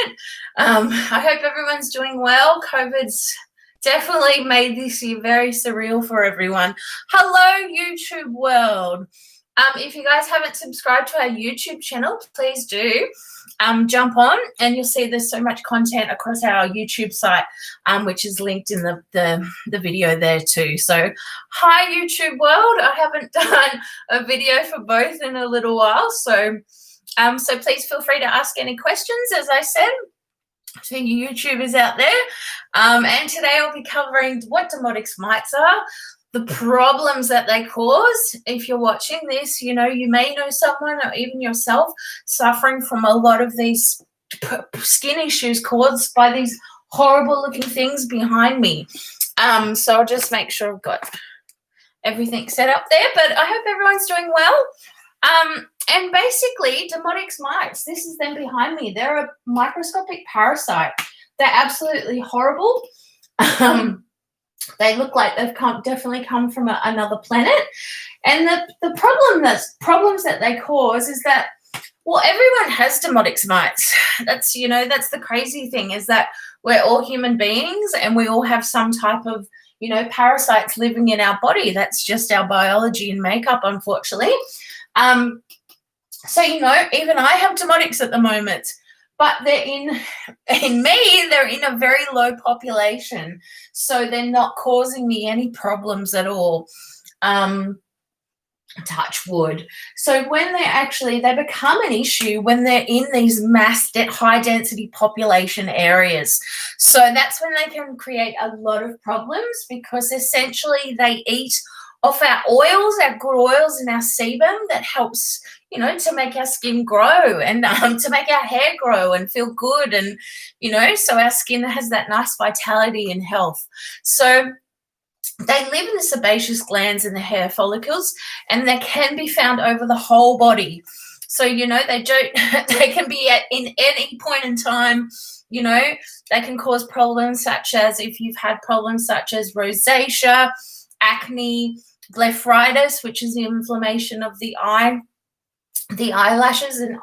Treatment. I hope everyone's doing well. COVID's definitely made this year very surreal for everyone. Hello, YouTube world. If you guys haven't subscribed to our YouTube channel, please do. Jump on, and you'll see there's so much content across our YouTube site, which is linked in the video there too. So hi YouTube world. I haven't done a video for both in a little while, so please feel free to ask any questions, as I said, to you YouTubers out there. And today I'll be covering what demotic mites are, the problems that they cause. If you're watching this, you may know someone or even yourself suffering from a lot of these skin issues caused by these horrible looking things behind me. So I'll just make sure I've got everything set up there, but I hope everyone's doing well. And basically, demotic mites, this is them behind me. They're a microscopic parasite. They're absolutely horrible. They look like they've definitely come from another planet. And the problems that they cause is that, well, everyone has demotic mites. That's the crazy thing, is that we're all human beings and we all have some type of, parasites living in our body. That's just our biology and makeup, unfortunately. So, even I have demotics at the moment, but they're in me, they're in a very low population. So they're not causing me any problems at all. Touch wood. So when they become an issue when they're in these high density population areas. So that's when they can create a lot of problems, because essentially they eat off our oils, our good oils and our sebum that helps, to make our skin grow and to make our hair grow and feel good. And, so our skin has that nice vitality and health. So they live in the sebaceous glands in the hair follicles, and they can be found over the whole body. So, they can be in any point in time. They can cause problems such as, if you've had problems such as rosacea, acne, blepharitis, which is the inflammation of the eyelashes and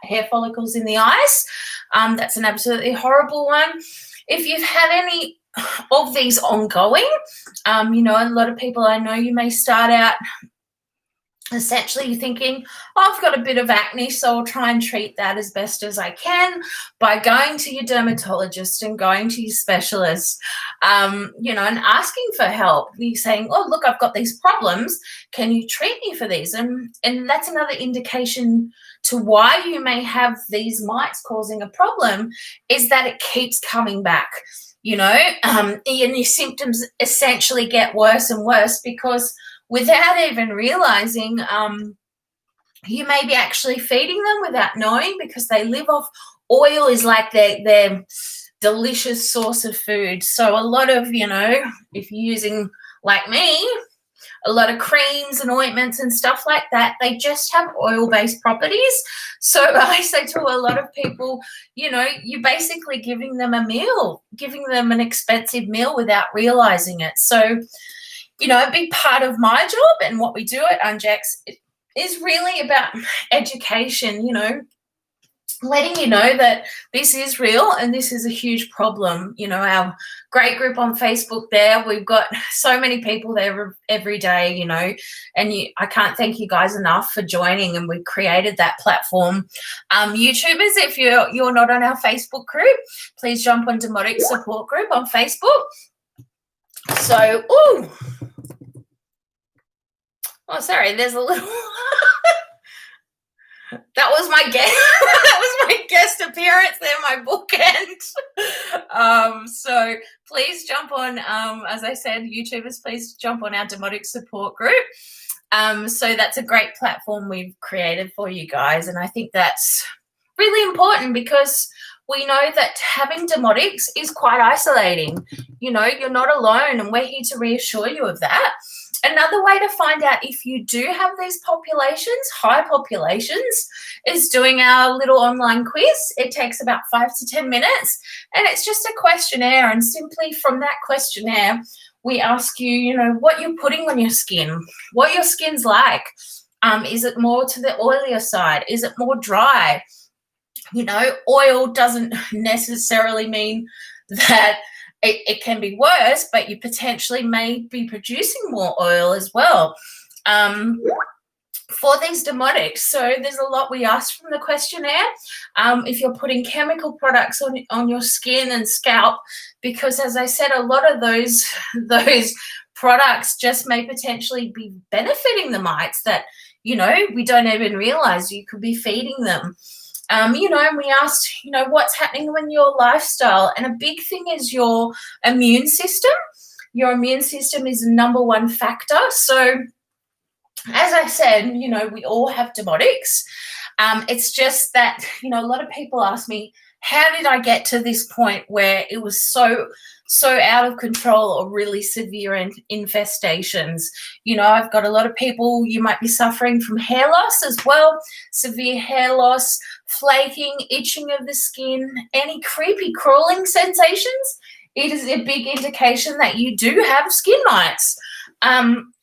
hair follicles in the eyes. That's an absolutely horrible one. If you've had any of these ongoing, a lot of people I know, you may start out essentially thinking, I've got a bit of acne, so I'll try and treat that as best as I can by going to your dermatologist and going to your specialist, and asking for help. You're saying, oh, look, I've got these problems. Can you treat me for these? And that's another indication to why you may have these mites causing a problem, is that it keeps coming back, and your symptoms essentially get worse and worse, because without even realizing, you may be actually feeding them without knowing, because they live off oil, is like their delicious source of food. So a lot of, if you're using, like me, a lot of creams and ointments and stuff like that, they just have oil-based properties. So I say to a lot of people, you're basically giving them a meal, giving them an expensive meal without realizing it. So, a big part of my job and what we do at Ungex is really about education, letting you know that this is real and this is a huge problem. Our great group on Facebook there, we've got so many people there every day, and I can't thank you guys enough for joining, and we've created that platform. YouTubers, if you're not on our Facebook group, please jump on Demotic Support Group on Facebook. So, sorry, there's a little that was my guest appearance there, my bookend. So please jump on, as I said, YouTubers, please jump on our Demotic Support Group. So that's a great platform we've created for you guys, and I think that's really important, because we know that having demotics is quite isolating. You're not alone, and we're here to reassure you of that. Another way to find out if you do have these populations, high populations, is doing our little online quiz. It takes about 5 to 10 minutes, and it's just a questionnaire. And simply from that questionnaire, we ask you, what you're putting on your skin, what your skin's like. Is it more to the oilier side? Is it more dry? Oil doesn't necessarily mean that it can be worse, but you potentially may be producing more oil as well. For these demotics, so there's a lot we asked from the questionnaire. If you're putting chemical products on your skin and scalp, because as I said, a lot of those products just may potentially be benefiting the mites that we don't even realize you could be feeding them. And we asked, what's happening when your lifestyle, and a big thing is your immune system. Your immune system is the number one factor. So as I said, we all have demotics. It's just that, a lot of people ask me, how did I get to this point where it was so out of control or really severe infestations? I've got a lot of people, you might be suffering from hair loss as well, severe hair loss, flaking, itching of the skin, any creepy crawling sensations. It is a big indication that you do have skin mites.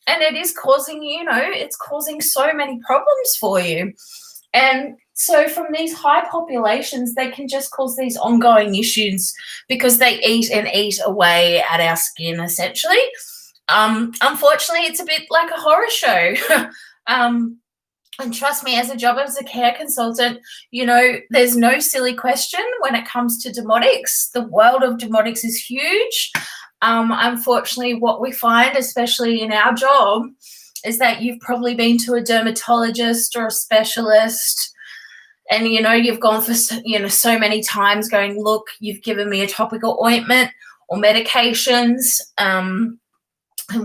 And it is causing, it's causing so many problems for you. And so from these high populations, they can just cause these ongoing issues because they eat away at our skin, essentially. Unfortunately, it's a bit like a horror show. And trust me, as a care consultant, there's no silly question when it comes to demotics. The world of demotics is huge. Unfortunately, what we find, especially in our job, is that you've probably been to a dermatologist or a specialist, and you've gone for so many times going, look, you've given me a topical ointment or medications, and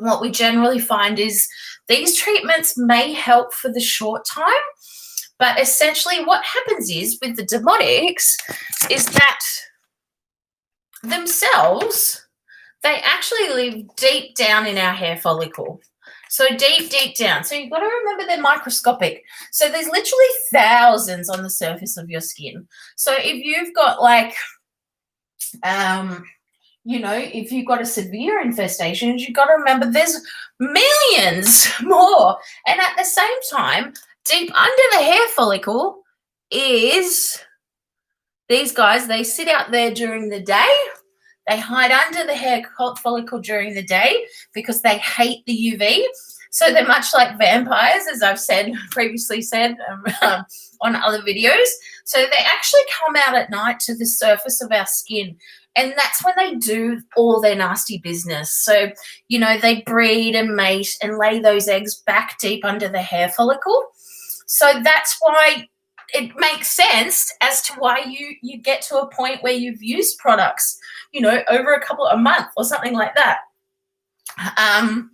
what we generally find is these treatments may help for the short time, but essentially what happens is with the demotics is that themselves, they actually live deep down in our hair follicle. So deep down. So you've got to remember they're microscopic. So there's literally thousands on the surface of your skin. So if you've got if you've got a severe infestation, you've got to remember there's millions more. And at the same time, deep under the hair follicle is these guys. They sit out there during the day. They hide under the hair follicle during the day because they hate the UV. So they're much like vampires, as I've previously said on other videos. So they actually come out at night to the surface of our skin. And that's when they do all their nasty business. So, they breed and mate and lay those eggs back deep under the hair follicle. So that's why it makes sense as to why you get to a point where you've used products, over a month or something like that. And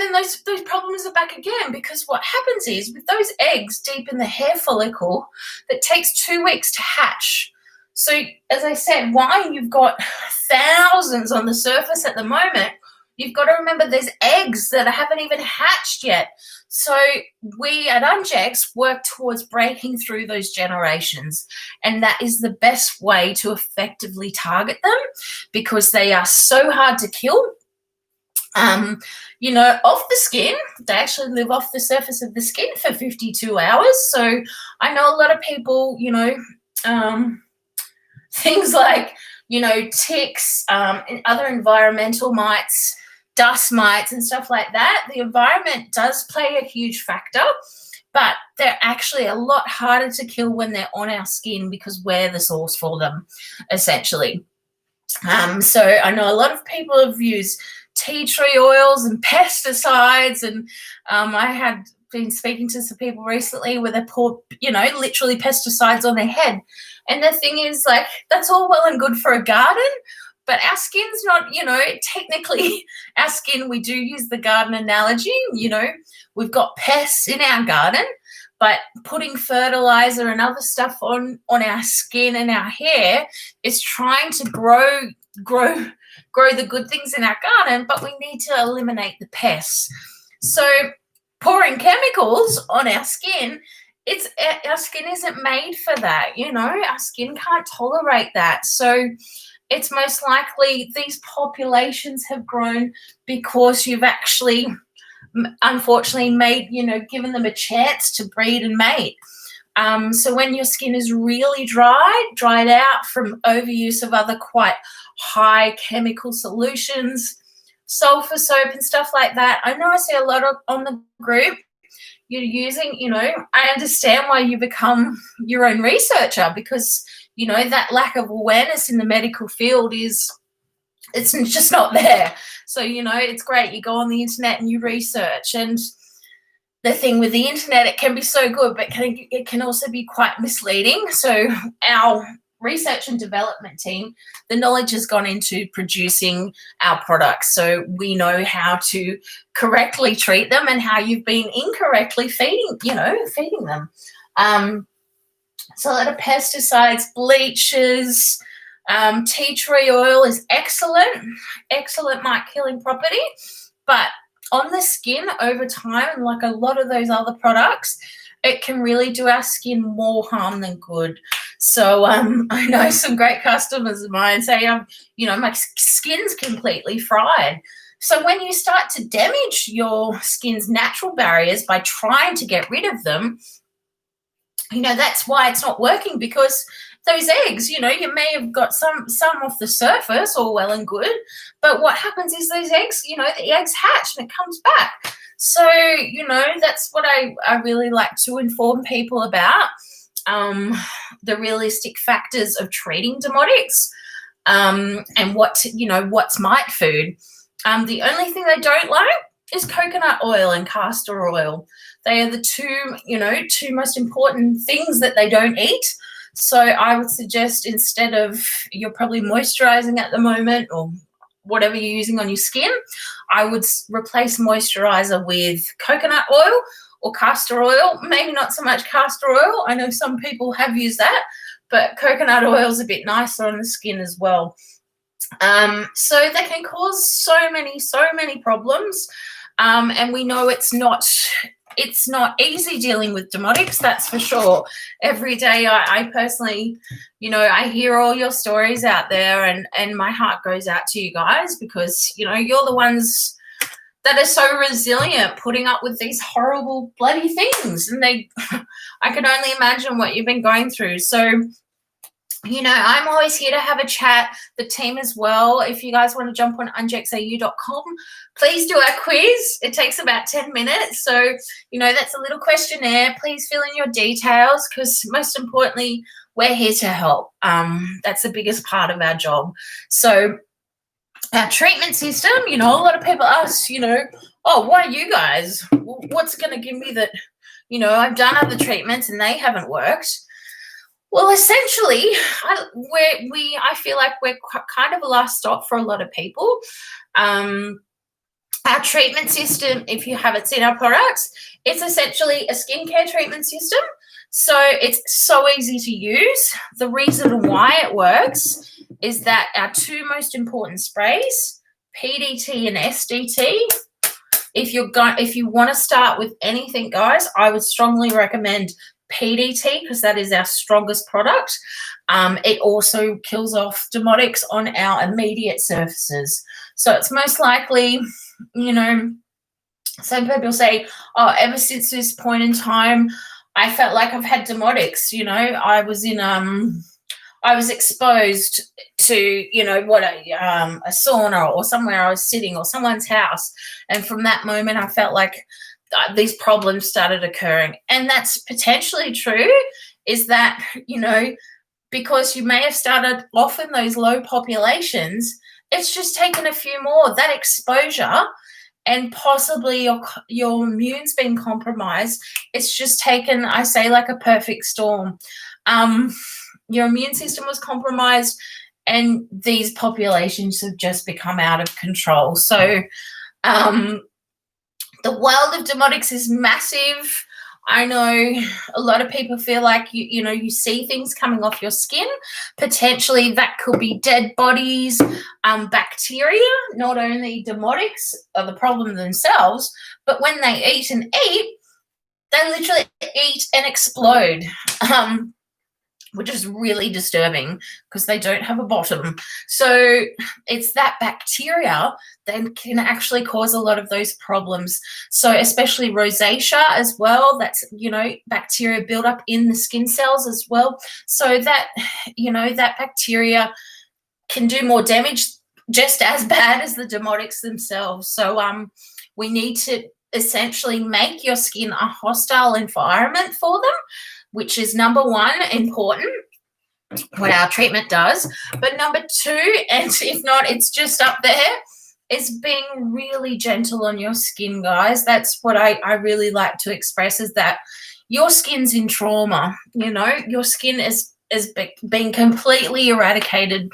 then those problems are back again, because what happens is with those eggs deep in the hair follicle, that takes 2 weeks to hatch. So as I said, why you've got thousands on the surface at the moment, you've got to remember there's eggs that haven't even hatched yet. So we at Ungex work towards breaking through those generations, and that is the best way to effectively target them because they are so hard to kill. Off the skin, they actually live off the surface of the skin for 52 hours. So I know a lot of people, things like, ticks, and other environmental mites, dust mites and stuff like that. The environment does play a huge factor, but they're actually a lot harder to kill when they're on our skin because we're the source for them, essentially. So I know a lot of people have used tea tree oils and pesticides, and I had been speaking to some people recently where they pour, literally pesticides on their head. And the thing is, that's all well and good for a garden, but our skin's not, technically our skin, we do use the garden analogy, we've got pests in our garden, but putting fertilizer and other stuff on our skin and our hair is trying to grow the good things in our garden, but we need to eliminate the pests. So pouring chemicals on our skin, our skin isn't made for that, our skin can't tolerate that. So it's most likely these populations have grown because you've actually, unfortunately, given them a chance to breed and mate. So when your skin is really dried out from overuse of other quite high chemical solutions, sulfur soap and stuff like that. I know I see a lot on the group you're using, I understand why you become your own researcher, because, that lack of awareness in the medical field it's just not there. So, it's great. You go on the internet and you research, and the thing with the internet, it can be so good, but it can also be quite misleading. So our research and development team, the knowledge has gone into producing our products. So we know how to correctly treat them and how you've been incorrectly feeding them. So a lot of pesticides, bleaches, tea tree oil is excellent mite killing property, but on the skin over time, and like a lot of those other products, it can really do our skin more harm than good. So I know some great customers of mine say, my skin's completely fried. So when you start to damage your skin's natural barriers by trying to get rid of them, that's why it's not working, because those eggs, you may have got some off the surface, all well and good, but what happens is those eggs, the eggs hatch and it comes back. So, that's what I really like to inform people about, the realistic factors of treating demotics, and what's mite food. The only thing they don't like is coconut oil and castor oil. They are the two most important things that they don't eat. So I would suggest, instead of, you're probably moisturizing at the moment or whatever you're using on your skin, I would replace moisturizer with coconut oil or castor oil. Maybe not so much castor oil. I know some people have used that, but coconut oil is a bit nicer on the skin as well. So they can cause so many problems. And we know it's not easy dealing with demotics, that's for sure. Every day I personally, I hear all your stories out there, and my heart goes out to you guys, because, you're the ones that are so resilient putting up with these horrible bloody things. And I can only imagine what you've been going through. So, I'm always here to have a chat, the team as well. If you guys want to jump on ungexau.com, please do our quiz. It takes about 10 minutes. So, that's a little questionnaire. Please fill in your details, because most importantly, we're here to help. That's the biggest part of our job. So our treatment system, a lot of people ask, oh, why you guys? What's going to give me that, I've done other treatments and they haven't worked. Well, essentially, I feel like we're kind of a last stop for a lot of people. Our treatment system, if you haven't seen our products, it's essentially a skincare treatment system. So it's so easy to use. The reason why it works is that our two most important sprays, PDT and SDT, if you want to start with anything, guys, I would strongly recommend PDT, because that is our strongest product. It also kills off demotics on our immediate surfaces. So it's most likely, some people say, oh, ever since this point in time, I felt like I've had demotics. I was exposed to, a sauna or somewhere I was sitting or someone's house. And from that moment, I felt like these problems started occurring. And that's potentially true, is that, because you may have started off in those low populations, it's just taken a few more. That exposure, and possibly your immune's been compromised, it's just taken, I say, like a perfect storm. Your immune system was compromised, and these populations have just become out of control. So the world of demotics is massive. I know a lot of people feel like you see things coming off your skin. Potentially that could be dead bodies, bacteria. Not only demotics are the problem themselves, but when they eat, they literally eat and explode. which is really disturbing because they don't have a bottom. So it's that bacteria that can actually cause a lot of those problems. So especially rosacea as well, that's, you know, bacteria build up in the skin cells as well. So that, you know, that bacteria can do more damage just as bad as the Demotics themselves. So we need to essentially make your skin a hostile environment for them, which is number one, important, what our treatment does. But number two, and if not, it's just up there, is being really gentle on your skin, guys. That's what I really like to express, is that your skin's in trauma. You know, your skin is being completely eradicated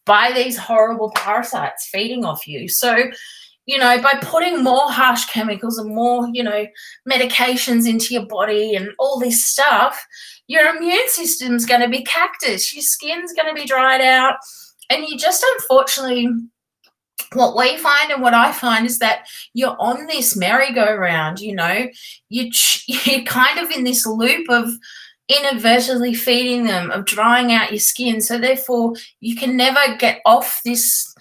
by these horrible parasites feeding off you. So, you know, by putting more harsh chemicals and more, you know, medications into your body and all this stuff, your immune system's going to be cactus, your skin's going to be dried out, and you just, unfortunately, what we find and what I find is that you're on this merry-go-round, you know, you're kind of in this loop of inadvertently feeding them, of drying out your skin. So therefore you can never get off this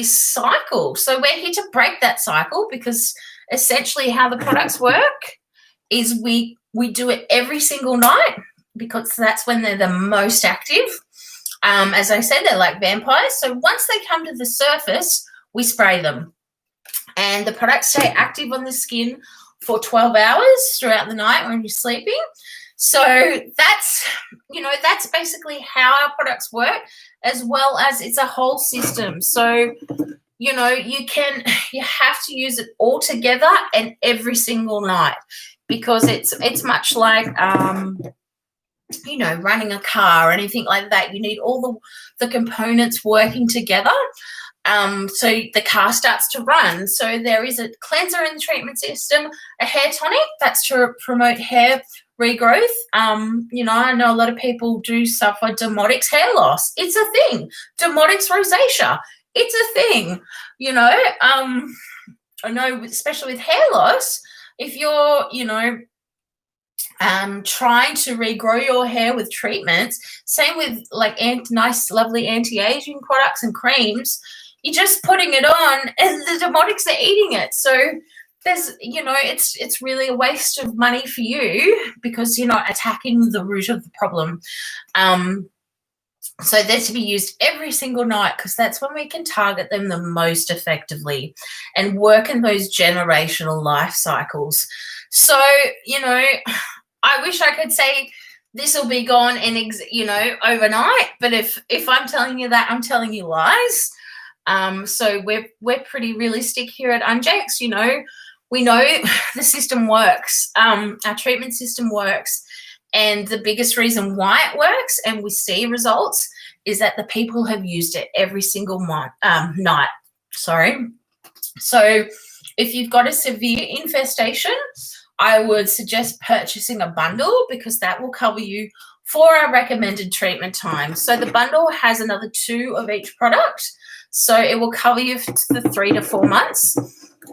cycle. So we're here to break that cycle, because essentially how the products work is we do it every single night, because that's when they're the most active. As I said, they're like vampires. So once they come to the surface, we spray them, and the products stay active on the skin for 12 hours throughout the night when you're sleeping. So that's, you know, that's basically how our products work, as well as it's a whole system. So, you know, you have to use it all together and every single night, because it's much like, you know, running a car or anything like that. You need all the components working together. So the car starts to run. So there is a cleanser in the treatment system, a hair tonic, that's to promote hair regrowth. You know, I know a lot of people do suffer Demodex hair loss. It's a thing. Demodex rosacea, it's a thing. You know, I know, especially with hair loss, if you're, you know, trying to regrow your hair with treatments, same with like nice, lovely anti-aging products and creams, you're just putting it on and the Demotics are eating it. So there's, you know, it's really a waste of money for you, because you're not attacking the root of the problem. So they're to be used every single night, because that's when we can target them the most effectively and work in those generational life cycles. So, you know, I wish I could say this will be gone in, you know, overnight, but if I'm telling you that, I'm telling you lies. So we're pretty realistic here at Ungex. You know, we know the system works. Our treatment system works, and the biggest reason why it works and we see results is that the people have used it every single night. Sorry. So if you've got a severe infestation, I would suggest purchasing a bundle, because that will cover you for our recommended treatment time. So the bundle has another 2 of each product, so it will cover you for the 3 to 4 months.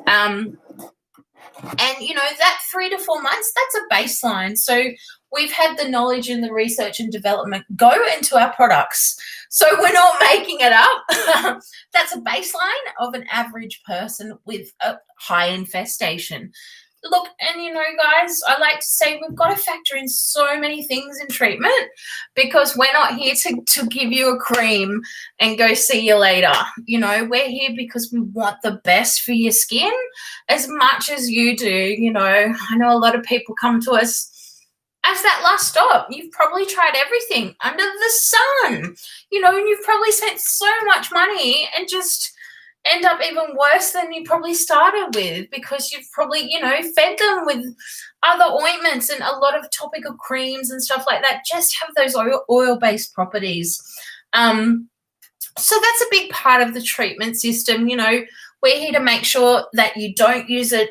And, you know, that 3 to 4 months, that's a baseline. So we've had the knowledge and the research and development go into our products. So we're not making it up. That's a baseline of an average person with a high infestation. Look, and you know, guys, I like to say we've got to factor in so many things in treatment, because we're not here to give you a cream and go see you later. You know, we're here because we want the best for your skin as much as you do. You know, I know a lot of people come to us as that last stop. You've probably tried everything under the sun, you know, and you've probably spent so much money and just end up even worse than you probably started with, because you've probably, you know, fed them with other ointments, and a lot of topical creams and stuff like that just have those oil-based properties. So that's a big part of the treatment system. You know, we're here to make sure that you don't use it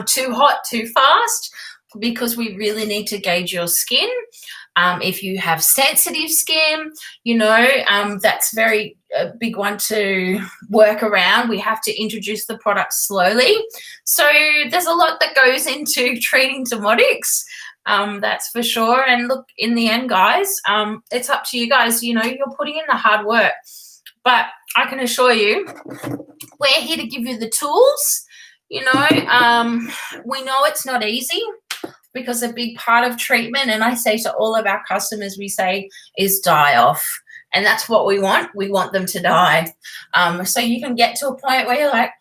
too hot, too fast, because we really need to gauge your skin. If you have sensitive skin, you know, that's a big one to work around. We have to introduce the product slowly. So there's a lot that goes into treating Demotics. That's for sure. And look, in the end, guys, it's up to you guys. You know, you're putting in the hard work, but I can assure you, we're here to give you the tools. You know, we know it's not easy, because a big part of treatment, and I say to all of our customers, we say, is die off. And that's what we want. We want them to die. So you can get to a point where you're like,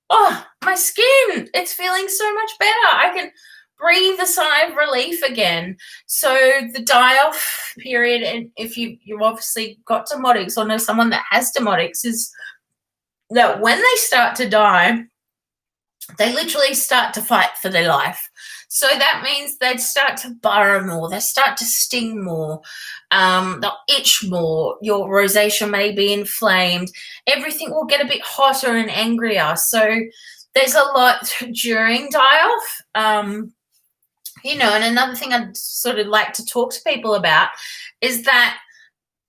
oh, my skin, it's feeling so much better. I can breathe a sigh of relief again. So the die-off period, and if you've obviously got Demotics or know someone that has Demotics, is that when they start to die, they literally start to fight for their life. So that means they start to burrow more, they start to sting more, they'll itch more, your rosacea may be inflamed, everything will get a bit hotter and angrier. So there's a lot during die-off. You know, and another thing I'd sort of like to talk to people about is that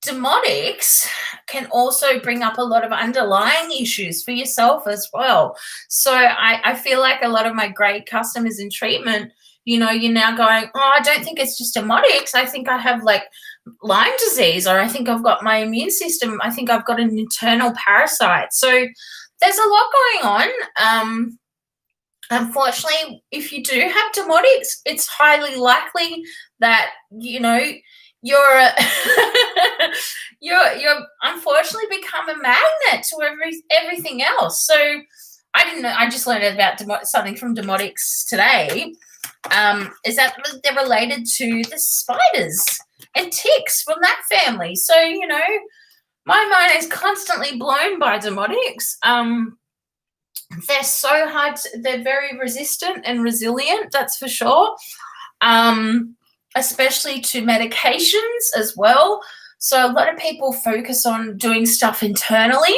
Demotics can also bring up a lot of underlying issues for yourself as well. So I feel like a lot of my great customers in treatment, you know, you're now going, oh, I don't think it's just Demotics. I think I have like Lyme disease, or I think I've got my immune system. I think I've got an internal parasite. So there's a lot going on. Unfortunately, if you do have Demotics, it's highly likely that, you know, you're unfortunately become a magnet to everything else. So I didn't know. I just learned about something from Demotics today. Is that they're related to the spiders and ticks from that family. So, you know, my mind is constantly blown by Demotics. They're so hard. They're very resistant and resilient, that's for sure. Especially to medications as well. So a lot of people focus on doing stuff internally.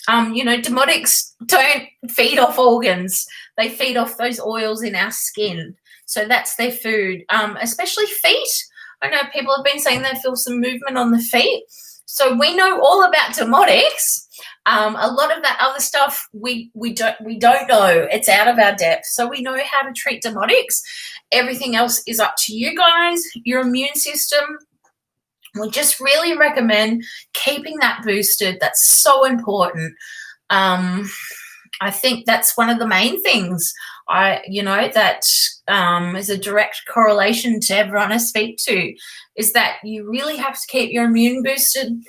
You know, Demotics don't feed off organs. They feed off those oils in our skin. So that's their food, especially feet. I know people have been saying they feel some movement on the feet. So we know all about Demotics. A lot of that other stuff we don't know. It's out of our depth. So we know how to treat Demotics. Everything else is up to you guys, your immune system. We just really recommend keeping that boosted. That's so important. I think that's one of the main things. You know, that is a direct correlation to everyone I speak to, is that you really have to keep your immune boosted.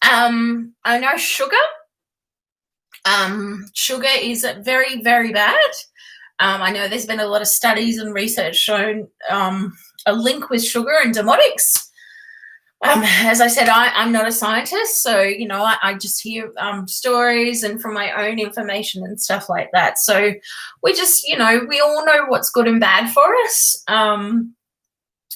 I know sugar. Sugar is very, very bad. I know there's been a lot of studies and research showing a link with sugar and Demotics. As I said, I'm not a scientist, so, you know, I just hear stories and from my own information and stuff like that. So we just, you know, we all know what's good and bad for us.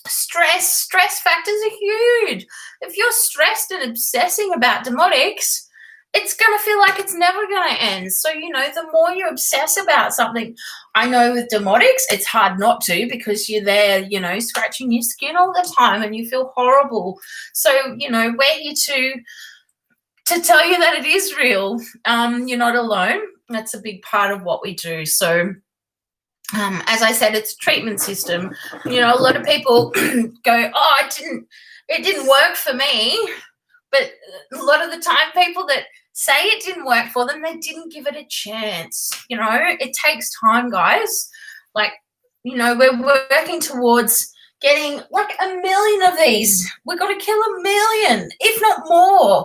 Stress factors are huge. If you're stressed and obsessing about Demotics, it's going to feel like it's never going to end. So, you know, the more you obsess about something, I know with Demotics, it's hard not to, because you're there, you know, scratching your skin all the time and you feel horrible. So, you know, we're here to tell you that it is real. You're not alone. That's a big part of what we do. So, as I said, it's a treatment system. You know, a lot of people go, oh, it didn't work for me. But a lot of the time, people that say it didn't work for them, they didn't give it a chance. You know, it takes time, guys. Like, you know, we're working towards getting like 1 million of these. We've got to kill 1 million, if not more.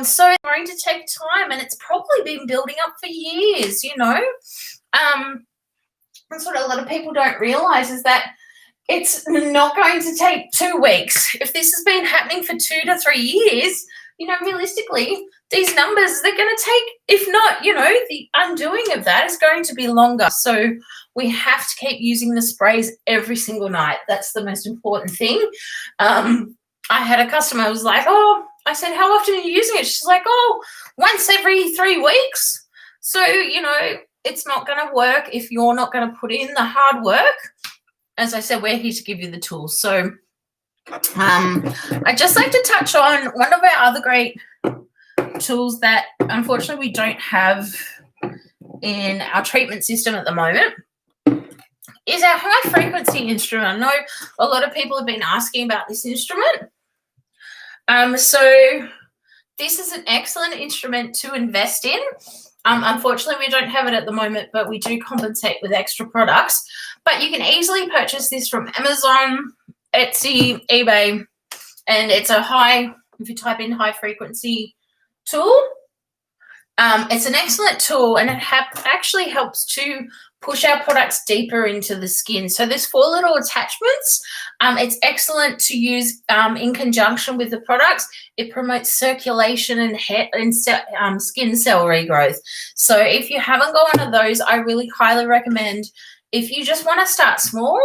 So it's going to take time, and it's probably been building up for years, you know. That's what a lot of people don't realize, is that it's not going to take 2 weeks. If this has been happening for 2 to 3 years, you know, realistically, these numbers, they're going to take, if not, you know, the undoing of that is going to be longer. So we have to keep using the sprays every single night. That's the most important thing. I had a customer who was like, oh, I said, how often are you using it? She's like, oh, once every 3 weeks. So, you know, it's not going to work if you're not going to put in the hard work. As I said, we're here to give you the tools. So I'd just like to touch on one of our other great tools that unfortunately we don't have in our treatment system at the moment. is our high frequency instrument. I know a lot of people have been asking about this instrument. So this is an excellent instrument to invest in. Unfortunately, we don't have it at the moment, but we do compensate with extra products. But you can easily purchase this from Amazon, Etsy, eBay, and it's a if you type in high frequency tool, it's an excellent tool, and it actually helps to push our products deeper into the skin. So there's 4 little attachments. It's excellent to use in conjunction with the products. It promotes circulation and skin cell regrowth. So if you haven't got one of those, I really highly recommend, if you just want to start small,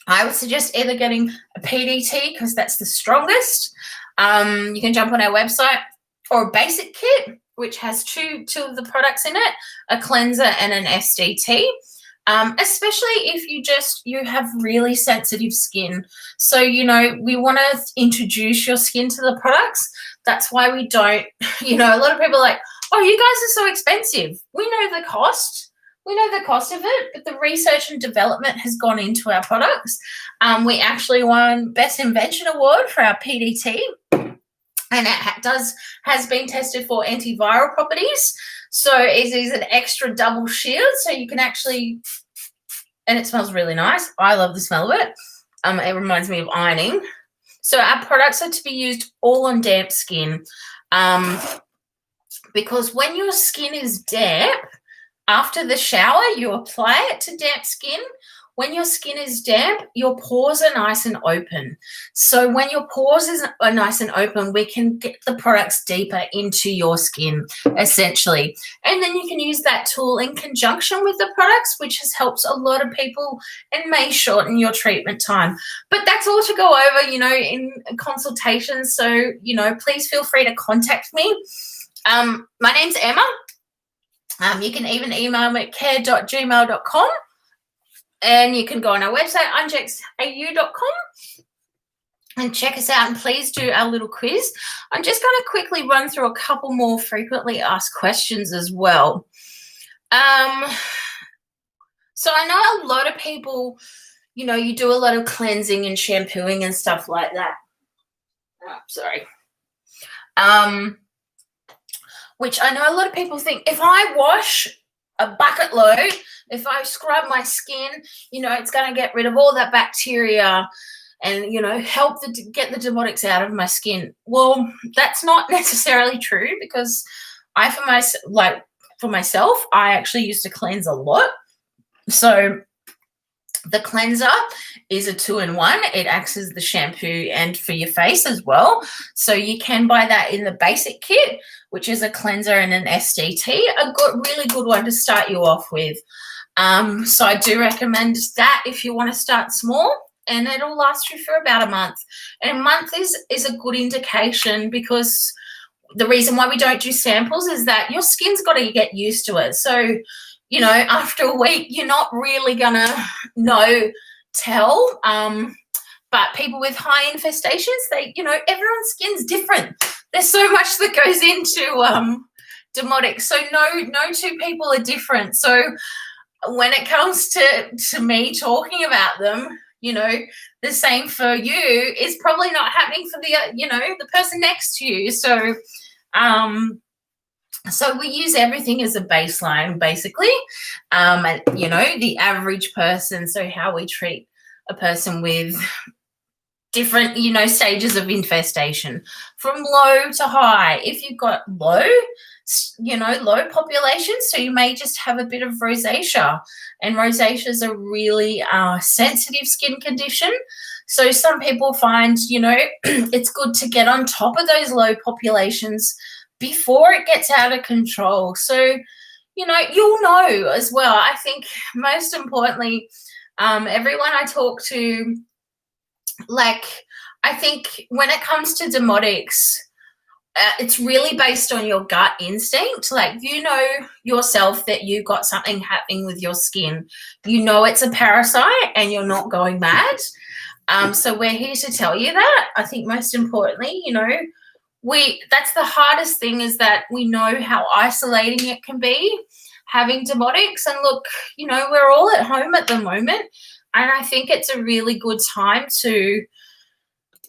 I would suggest either getting a PDT, because that's the strongest. You can jump on our website, or a basic kit, which has two of the products in it, a cleanser and an SDT, especially if you have really sensitive skin. So, we want to introduce your skin to the products. That's why we don't, a lot of people are like, oh, you guys are so expensive. We know the cost. We know the cost of it, but the research and development has gone into our products. We actually won Best Invention Award for our PDT. And it has been tested for antiviral properties. So it is an extra double shield. So you can actually, and it smells really nice. I love the smell of it. It reminds me of ironing. So our products are to be used all on damp skin. Because when your skin is damp, after the shower, you apply it to damp skin. When your skin is damp, your pores are nice and open. So when your pores are nice and open, we can get the products deeper into your skin, essentially. And then you can use that tool in conjunction with the products, which has helped a lot of people and may shorten your treatment time. But that's all to go over, in consultations. So, please feel free to contact me. My name's Emma. You can even email me at care.gmail.com. And you can go on our website, ungexau.com, and check us out. And please do our little quiz. I'm just going to quickly run through a couple more frequently asked questions as well. So I know a lot of people, you do a lot of cleansing and shampooing and stuff like that. Oh, sorry. Which I know a lot of people think, if I wash a bucket load, if I scrub my skin, it's going to get rid of all that bacteria and, help get the demotics out of my skin. Well, that's not necessarily true, because for myself, I actually used to cleanse a lot. So the cleanser is a 2-in-1. It acts as the shampoo and for your face as well. So you can buy that in the basic kit, which is a cleanser and an SDT, really good one to start you off with. So I do recommend that if you want to start small, and it'll last you for about a month. And a month is a good indication, because the reason why we don't do samples is that your skin's got to get used to it. So, after a week, you're not really going to tell. But people with high infestations, everyone's skin's different. There's so much that goes into Demotic. So no 2 people are different. So when it comes to me talking about them, the same for you is probably not happening for the person next to you. So so we use everything as a baseline, basically. The average person, so how we treat a person with different, stages of infestation, from low to high. If you've got low population, so you may just have a bit of rosacea, and rosacea is a really sensitive skin condition. So some people find, it's good to get on top of those low populations before it gets out of control. So, you'll know as well. I think most importantly, everyone I talk to, I think when it comes to demotics, it's really based on your gut instinct. Yourself that you've got something happening with your skin. It's a parasite and you're not going mad. So we're here to tell you that. I think most importantly, that's the hardest thing, is that we know how isolating it can be. having Demotics. And look, you know, we're all at home at the moment, and I think it's a really good time to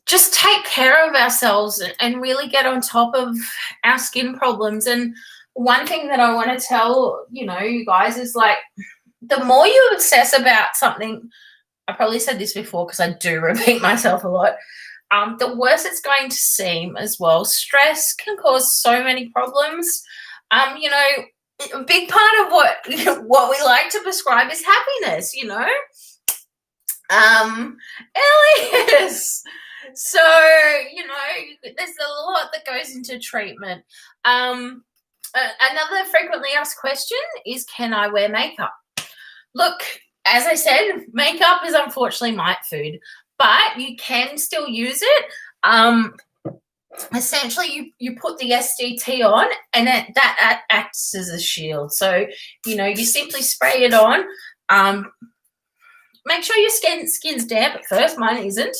just take care of ourselves and really get on top of our skin problems. And one thing that I want to tell, you know, you guys is like, the more you obsess about something, I probably said this before because I do repeat myself a lot, the worse it's going to seem as well. Stress can cause so many problems. You know, a big part of what we like to prescribe is happiness, you know. Elias. So, you know, there's a lot that goes into treatment. Another frequently asked question is, can I wear makeup? Look, as I said, makeup is unfortunately might food, but you can still use it. Essentially, you put the SDT on, and that acts as a shield. So, you know, you simply spray it on. Make sure your skin's damp at first. Mine isn't.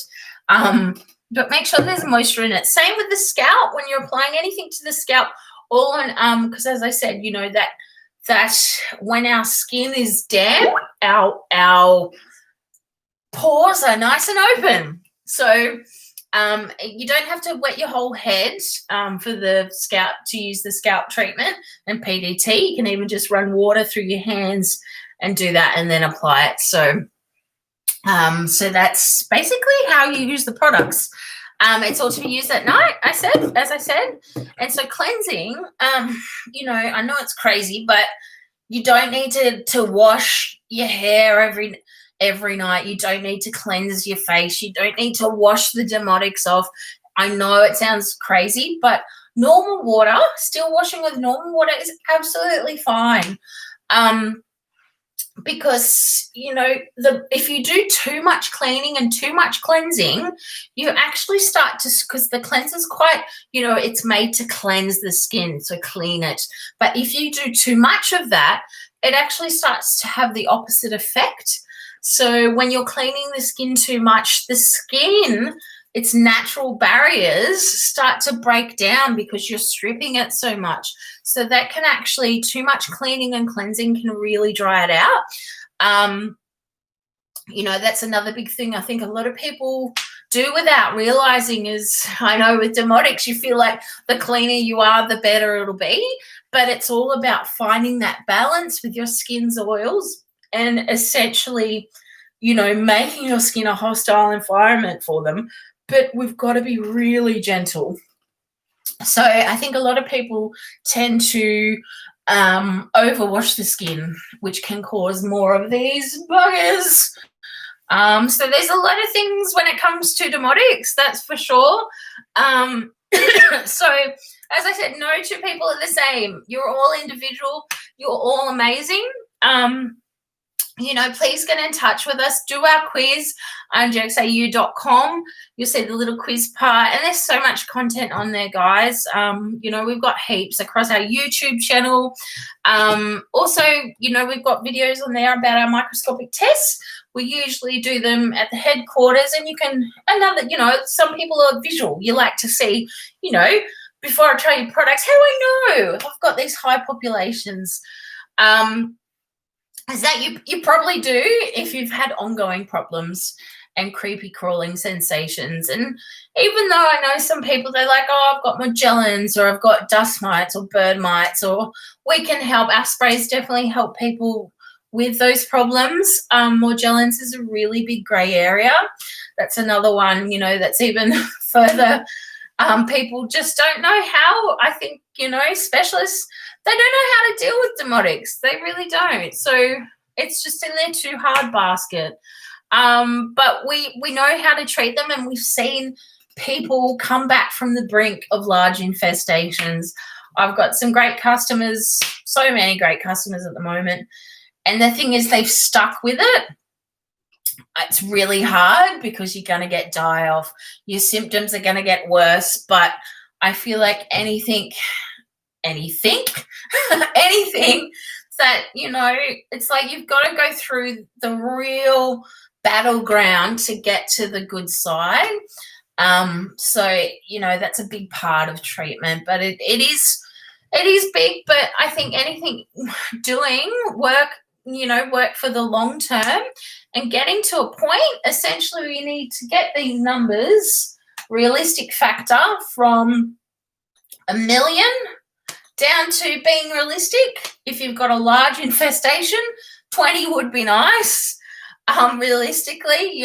But make sure there's moisture in it. Same with the scalp. When you're applying anything to the scalp, all on because as I said, you know that when our skin is damp, our pores are nice and open. So you don't have to wet your whole head for the scalp to use the scalp treatment and PDT. You can even just run water through your hands and do that and then apply it. So that's basically how you use the products. It's all to be used at night, as I said. And so cleansing, you know, I know it's crazy, but you don't need to wash your hair every night. You don't need to cleanse your face. You don't need to wash the Demotics off. I know it sounds crazy, but normal water, still washing with normal water is absolutely fine. Because, you know, if you do too much cleaning and too much cleansing, you actually start to, because the cleanser's quite, you know, it's made to cleanse the skin, so clean it. But if you do too much of that, it actually starts to have the opposite effect. So when you're cleaning the skin too much, the skin, its natural barriers start to break down because you're stripping it so much. So that can actually, too much cleaning and cleansing can really dry it out. You know, that's another big thing I think a lot of people do without realizing is, I know with Demotics, you feel like the cleaner you are, the better it'll be. But it's all about finding that balance with your skin's oils and essentially, you know, making your skin a hostile environment for them. But we've got to be really gentle. So I think a lot of people tend to overwash the skin, which can cause more of these buggers. So there's a lot of things when it comes to Demotics, that's for sure. So as I said, no two people are the same. You're all individual. You're all amazing. You know, please get in touch with us. Do our quiz, ungexau.com. You'll see the little quiz part, and there's so much content on there, guys. You know, we've got heaps across our YouTube channel. Also, you know, we've got videos on there about our microscopic tests. We usually do them at the headquarters, and you can, you know, some people are visual. You like to see, you know, before I try your products, how do I know I've got these high populations? Is that you probably do if you've had ongoing problems and creepy crawling sensations. And even though I know some people, they're like, oh, I've got Magellans or I've got dust mites or bird mites, or we can help. Our sprays definitely help people with those problems. Magellans is a really big grey area. That's another one, you know, that's even further. People just don't know how. I think, you know, specialists, they don't know how to deal with Demotics. They really don't. So it's just in their too hard basket. But we know how to treat them, and we've seen people come back from the brink of large infestations. I've got some great customers, so many great customers at the moment. And the thing is, they've stuck with it. It's really hard because you're going to get die-off. Your symptoms are going to get worse. But I feel like anything that, you know, it's like you've got to go through the real battleground to get to the good side. So, you know, that's a big part of treatment. But it is, It is big, but I think anything doing work, work for the long term and getting to a point, essentially we need to get these numbers, realistic factor from 1 million down to being realistic. If you've got a large infestation, 20 would be nice. Realistically,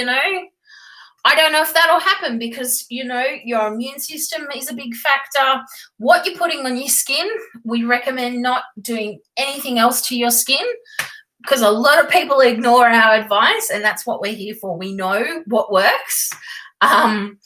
I don't know if that'll happen because, your immune system is a big factor. What you're putting on your skin, we recommend not doing anything else to your skin because a lot of people ignore our advice, and that's what we're here for. We know what works. We're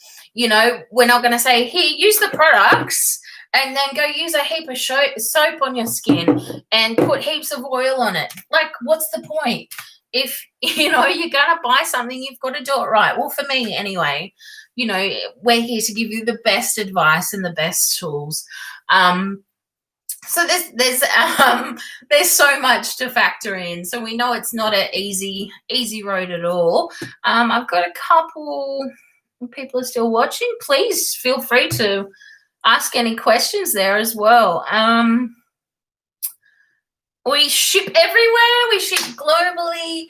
not going to say, here, use the products and then go use a heap of soap on your skin and put heaps of oil on it. Like, what's the point? If, you're going to buy something, you've got to do it right. Well, for me anyway, we're here to give you the best advice and the best tools. So there's so much to factor in. So we know it's not an easy road at all. I've got a couple people are still watching. Please feel free to ask any questions there as well. We ship everywhere. We ship globally.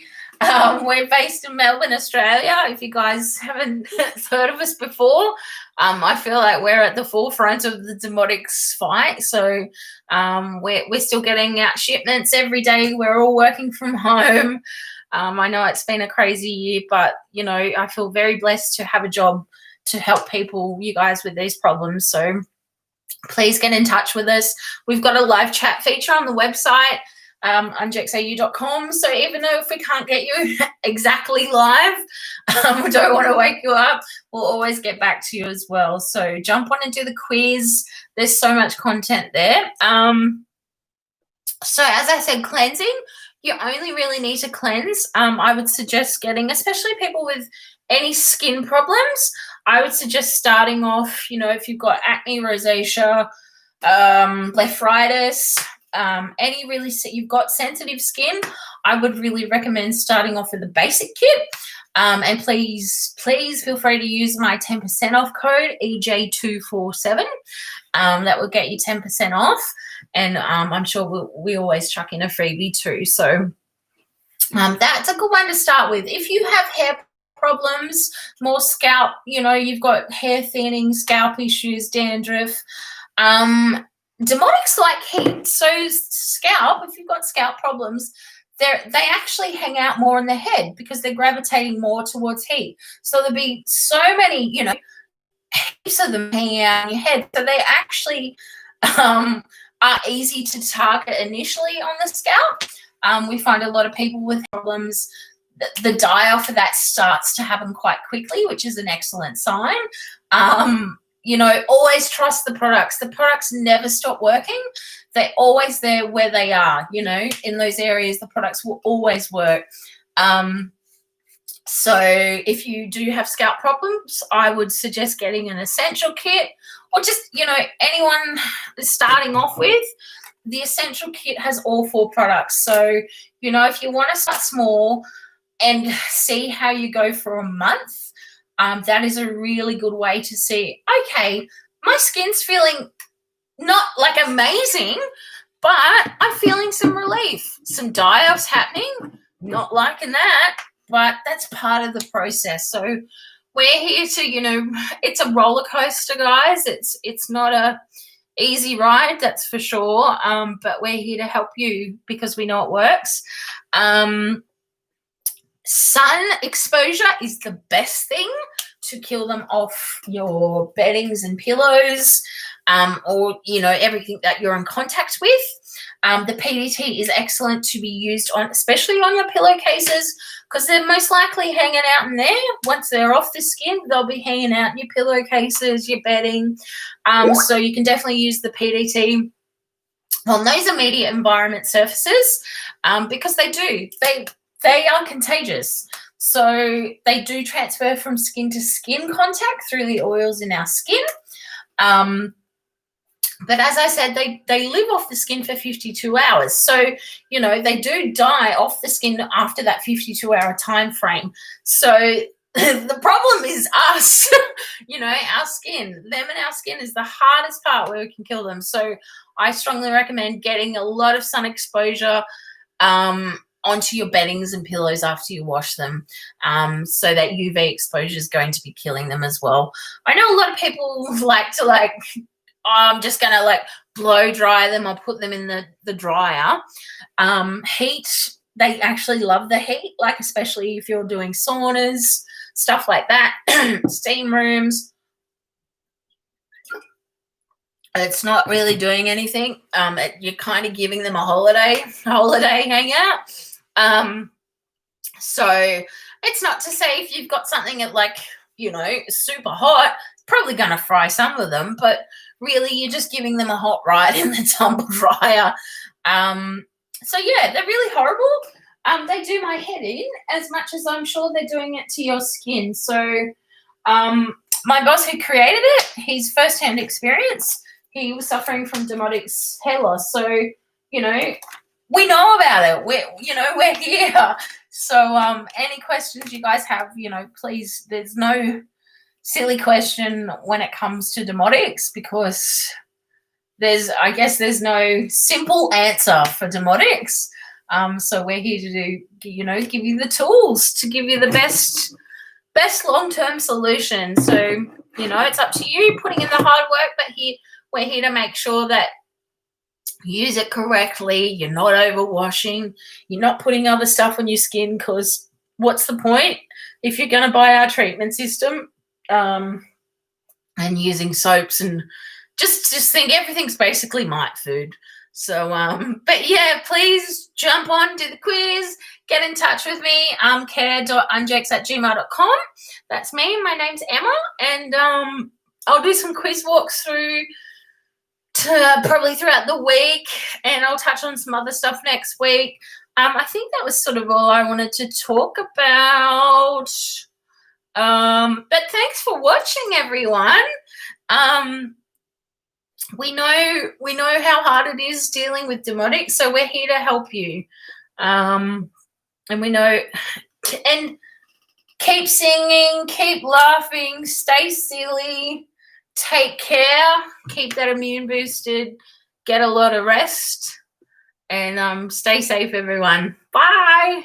We're based in Melbourne, Australia. If you guys haven't heard of us before, I feel like we're at the forefront of the Demotics fight. So we're still getting out shipments every day. We're all working from home. I know it's been a crazy year, but, I feel very blessed to have a job to help people, you guys, with these problems. So please get in touch with us. We've got a live chat feature on the website, ungexau.com. So even though if we can't get you exactly live, we don't want to wake you up, we'll always get back to you as well. So jump on and do the quiz. There's so much content there. So as I said, cleansing, you only really need to cleanse. I would suggest getting, especially people with any skin problems, I would suggest starting off, if you've got acne, rosacea, blepharitis, you've got sensitive skin, I would really recommend starting off with a basic kit. And please feel free to use my 10% off code, EJ247. That will get you 10% off. And I'm sure we always chuck in a freebie too. So that's a good one to start with. If you have hair problems, more scalp, you've got hair thinning, scalp issues, dandruff, Demotics like heat. So scalp, if you've got scalp problems, they actually hang out more in the head because they're gravitating more towards heat. So there'll be so many, heaps of them hanging out in your head. So they actually are easy to target initially on the scalp. We find a lot of people with problems, the die-off of that starts to happen quite quickly, which is an excellent sign. Always trust the products. The products never stop working. They're always there where they are, in those areas, the products will always work. So if you do have scalp problems, I would suggest getting an essential kit or just, anyone starting off with. The essential kit has all 4 products. So, if you want to start small and see how you go for a month, that is a really good way to see, okay, my skin's feeling not like amazing, but I'm feeling some relief. Some die-offs happening, not liking that, but that's part of the process. So we're here to, it's a roller coaster, guys. It's not a easy ride, that's for sure, but we're here to help you because we know it works. Sun exposure is the best thing to kill them off your beddings and pillows, or everything that you're in contact with. The PDT is excellent to be used on, especially on your pillowcases, because they're most likely hanging out in there. Once they're off the skin, they'll be hanging out in your pillowcases, your bedding. So you can definitely use the PDT on those immediate environment surfaces, because they are contagious. So they do transfer from skin to skin contact through the oils in our skin. But as I said, they live off the skin for 52 hours. So, they do die off the skin after that 52-hour time frame. So the problem is us, our skin. Them and our skin is the hardest part where we can kill them. So I strongly recommend getting a lot of sun exposure onto your beddings and pillows after you wash them, so that UV exposure is going to be killing them as well. I know a lot of people like to I'm just going to blow dry them or put them in the dryer. Heat, they actually love the heat, especially if you're doing saunas, stuff like that, steam rooms. It's not really doing anything. You're kind of giving them a holiday hangout. So it's not to say if you've got something at super hot, it's probably going to fry some of them, but really you're just giving them a hot ride in the tumble dryer. So yeah, they're really horrible. They do my head in as much as I'm sure they're doing it to your skin. So my boss who created it, his first-hand experience, he was suffering from Demotic's hair loss. So, we know about it. We're here. So any questions you guys have, please, there's no silly question when it comes to Demotics, because there's no simple answer for Demotics. So we're here to give you the tools to give you the best long-term solution. So, it's up to you putting in the hard work, but we're here to make sure that you use it correctly. You're not overwashing. You're not putting other stuff on your skin, because what's the point if you're going to buy our treatment system and using soaps and just think everything's basically mite food. So, but yeah, please jump on, do the quiz, get in touch with me, care.ungex@gmail.com. That's me. My name's Emma, and I'll do some quiz walks through probably throughout the week, and I'll touch on some other stuff next week. I think that was sort of all I wanted to talk about. But thanks for watching, everyone. We know how hard it is dealing with Demotic, so we're here to help you. And we know, and keep singing, keep laughing, stay silly, take care, keep that immune boosted, get a lot of rest, and stay safe, everyone. Bye.